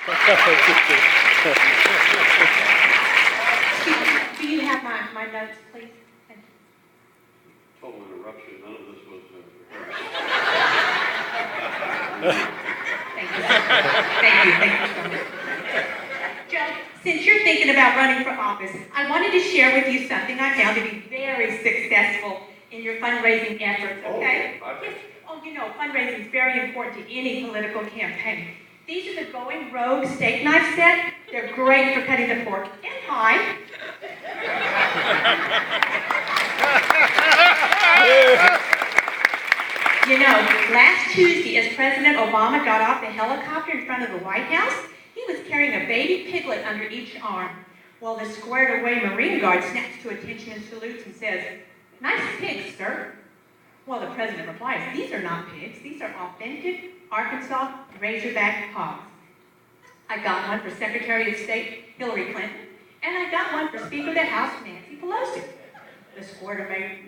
Do you have my notes, please? Thank you. Total interruption. None of this was Thank you. Thank you so much. Joe, since you're thinking about running for office, I wanted to share with you something I found to be very successful in your fundraising efforts, okay? Yes. Oh, you know, fundraising is very important to any political campaign. These are the Going Rogue steak knife set. They're great for cutting the pork and pie. You know, last Tuesday, as President Obama got off the helicopter in front of the White House, he was carrying a baby piglet under each arm. Well, the squared-away Marine Guard snaps to attention and salutes and says, "Nice pigs, sir." Well, the president replies, "These are not pigs. These are authentic Arkansas Razorback hogs." I got one for Secretary of State Hillary Clinton, and I got one for Speaker of the House Nancy Pelosi. The squared-away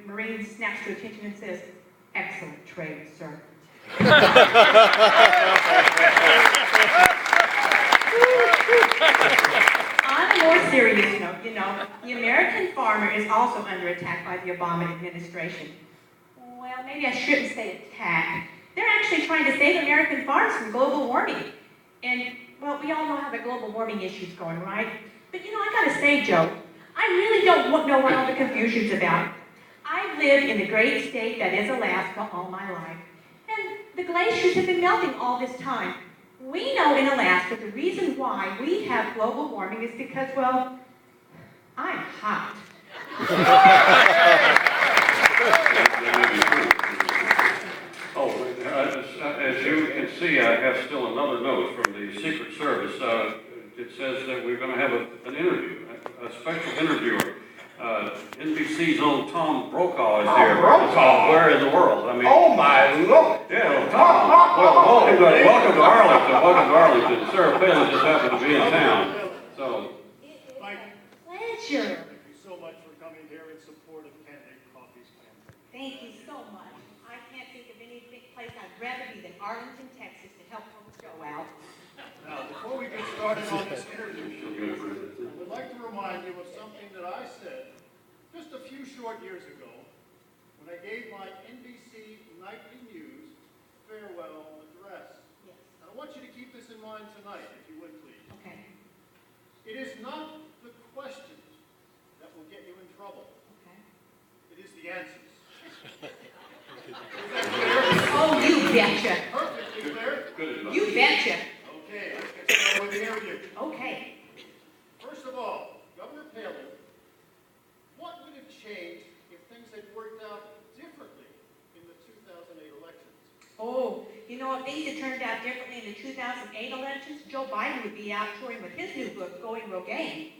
Marine snaps to attention and says, "Excellent trade, sir." On a more serious note, you know, the American farmer is also under attack by the Obama administration. Well, maybe I shouldn't say attack. They're actually trying to save American farms from global warming. And, well, we all know how the global warming issue's going, right? But, you know, I gotta say, Joe, I really don't know what all the confusion's about. I've lived in the great state that is Alaska all my life. And the glaciers have been melting all this time. We know in Alaska the reason why we have global warming is because, well, I'm hot. As you can see, I have still another note from the Secret Service. It says that we're going to have an interview, a special interviewer. NBC's own Tom Brokaw is here. Brokaw? Where in the world? I mean, Oh my Lord! yeah, Tom. Welcome to Arlington. Welcome to Arlington. Sarah Palin just happened to be in town. So, Pleasure. Thank you so much for coming here in support of candidate Coffee's campaign. Thank you so much. I can't think of any place I'd rather be than Arlington, Texas to help Joe out. Now, before we get started on this interview, I would like to remind you of something that I said just a few short years ago when I gave my NBC Nightly News farewell address. Yes. And I want you to keep this in mind tonight, if you would please. Okay. It is not the questions that will get you in trouble. Okay. It is the answers. Oh, you betcha. Perfectly clear? good enough. You betcha. Okay, let's get started with the interview. Okay. First of all, Governor Palin, what would have changed if things had worked out differently in the 2008 elections? Oh, you know, if things had turned out differently in the 2008 elections, Joe Biden would be out touring with his new book, Going Rogaine.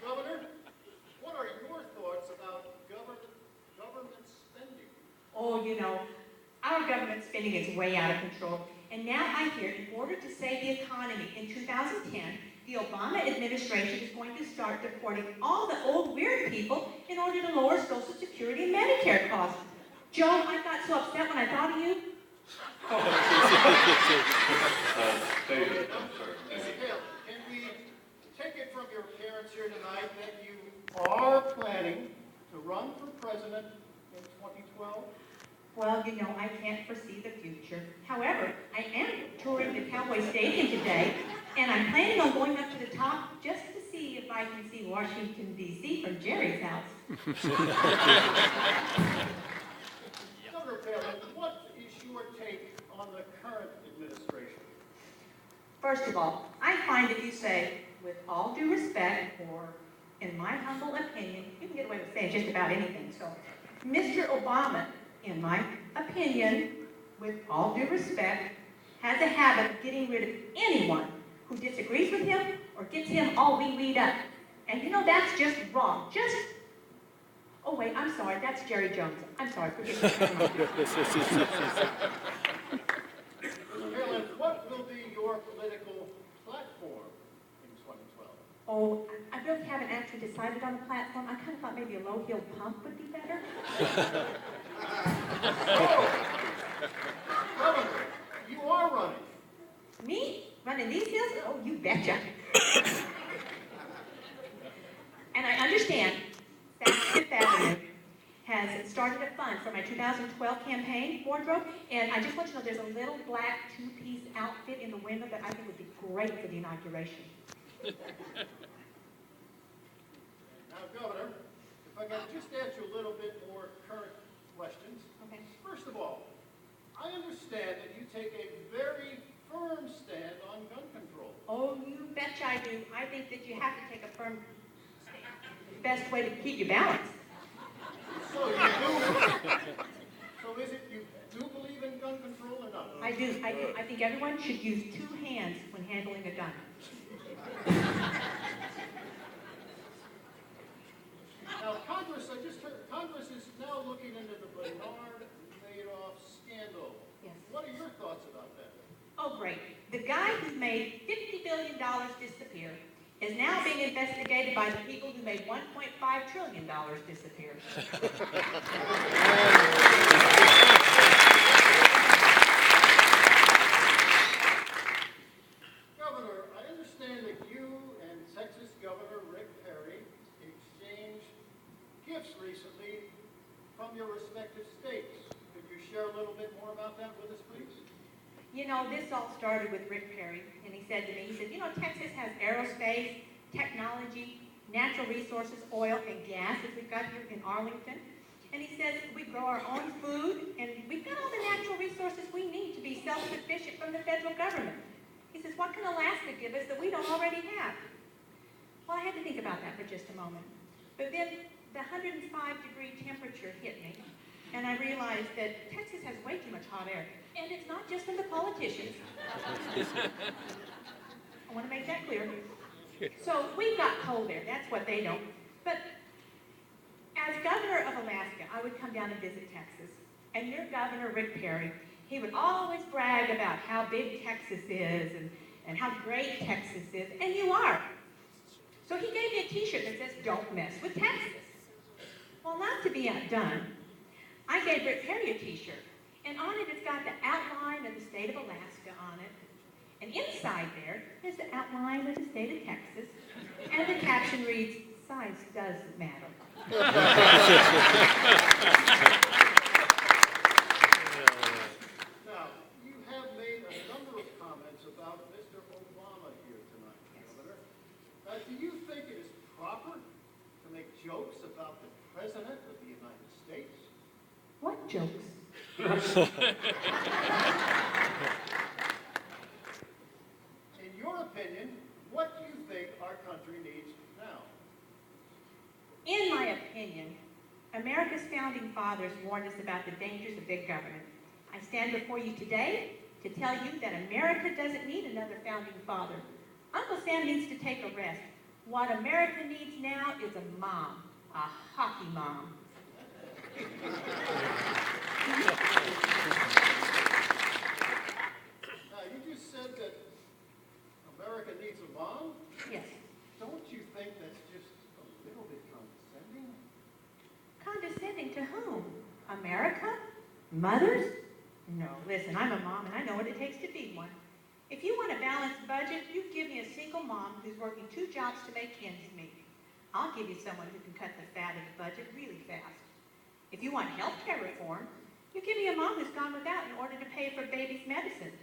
Governor, what are your thoughts about government spending? Oh, you know, our government spending is way out of control. And now I hear in order to save the economy in 2010, the Obama administration is going to start deporting all the old weird people in order to lower Social Security and Medicare costs. Joe, I got so upset when I thought of you. David, I'm sorry. Mr. Palin, can we take it from your appearance here tonight that you are planning to run for president in 2012? Well, you know, I can't foresee the future. However, I am touring the Cowboy Stadium today, and I'm planning on going up to the top just to see if I can see Washington, D.C. from Jerry's house. Governor Palin, what is your take on the current administration? First of all, I find if you say, with all due respect, or in my humble opinion, you can get away with saying just about anything. So, Mr. Obama, in my opinion, with all due respect, has a habit of getting rid of anyone who disagrees with him or gets him all wee-weed up. And you know, that's just wrong. Oh wait, I'm sorry, that's Jerry Jones. I'm sorry, forgive me. Palin, what will be your political platform in 2012? Oh, I really haven't actually decided on a platform. I kind of thought maybe a low-heeled pump would be better. in these hills? Oh, you betcha. And I understand South Fifth Avenue has started a fund for my 2012 campaign wardrobe, and I just want you to know there's a little black two-piece outfit in the window that I think would be great for the inauguration. Now, Governor, if I could just ask you a little bit more current questions. Okay. First of all, I understand that you take a very firm stand on gun control. Oh, you betcha I do. I think that you have to take a firm stand. The best way to keep you balanced. So you do. So is it you do believe in gun control or not? I do. I think everyone should use two hands when handling a gun. Now, Congress, I just heard, Congress is now looking into the Barnyard scandal. Yes. What are your thoughts about that? Oh, great. The guy who made $50 billion disappear is now being investigated by the people who made $1.5 trillion disappear. Governor, I understand that you and Texas Governor Rick Perry exchanged gifts recently from your respective states. Could you share a little bit more about that with us, please? You know, this all started with Rick Perry, and he said to me, he said, you know, Texas has aerospace, technology, natural resources, oil, and gas, as we've got here in Arlington. And he says we grow our own food, and we've got all the natural resources we need to be self-sufficient from the federal government. He says, what can Alaska give us that we don't already have? Well, I had to think about that for just a moment. But then the 105-degree temperature hit me, and I realized that Texas has way too much hot air. And it's not just from the politicians. I want to make that clear. So we've got cold air. That's what they don't. But as governor of Alaska, I would come down and visit Texas. And your governor, Rick Perry, he would always brag about how big Texas is and how great Texas is. And you are. So he gave me a t-shirt that says, "Don't mess with Texas." Well, not to be outdone, I gave Rick Perry a t-shirt. And on it, it's got the outline of the state of Alaska on it. And inside there is the outline of the state of Texas. And the caption reads, "Size does matter." Now, you have made a number of comments about Mr. Obama here tonight, Governor. Do you think it is proper to make jokes about the President of the United States? What jokes? In your opinion, what do you think our country needs now? In my opinion, America's founding fathers warned us about the dangers of big government. I stand before you today to tell you that America doesn't need another founding father. Uncle Sam needs to take a rest. What America needs now is a mom, a hockey mom. Now, you just said that America needs a mom? Yes. Don't you think that's just a little bit condescending? Condescending to whom? America? Mothers? No, listen, I'm a mom and I know what it takes to feed one. If you want a balanced budget, you give me a single mom who's working 2 jobs to make ends meet. I'll give you someone who can cut the fat of the budget really fast. If you want health care reform, you give me a mom who's gone without in order to pay for baby's medicine.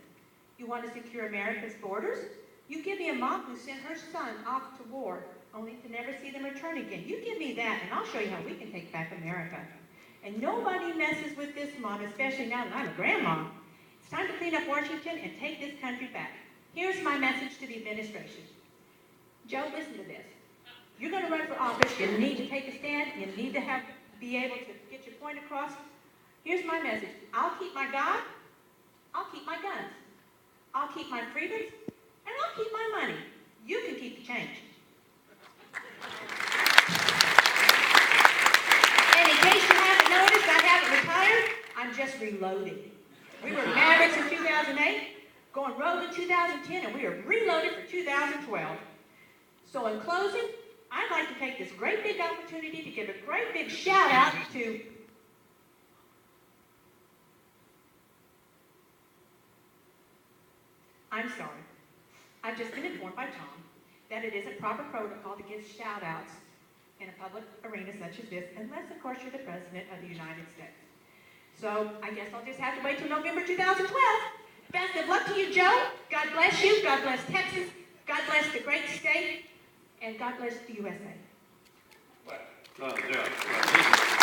You want to secure America's borders? You give me a mom who sent her son off to war, only to never see them return again. You give me that, and I'll show you how we can take back America. And nobody messes with this mom, especially now that I'm a grandma. It's time to clean up Washington and take this country back. Here's my message to the administration. Joe, listen to this. You're going to run for office. You need to take a stand. You need to be able to get your point across. Here's my message. I'll keep my God. I'll keep my guns. I'll keep my freedoms. And I'll keep my money. You can keep the change. And in case you haven't noticed, I haven't retired. I'm just reloading. We were Mavericks in 2008, going rogue in 2010, and we are reloaded for 2012. So in closing, I'd like to take this great big opportunity to give a great big shout out to I'm sorry. I've just been informed by Tom that it isn't proper protocol to give shout-outs in a public arena such as this, unless, of course, you're the President of the United States. So I guess I'll just have to wait till November 2012. Best of luck to you, Joe. God bless you. God bless Texas. God bless the great state. And God bless the USA. Yeah.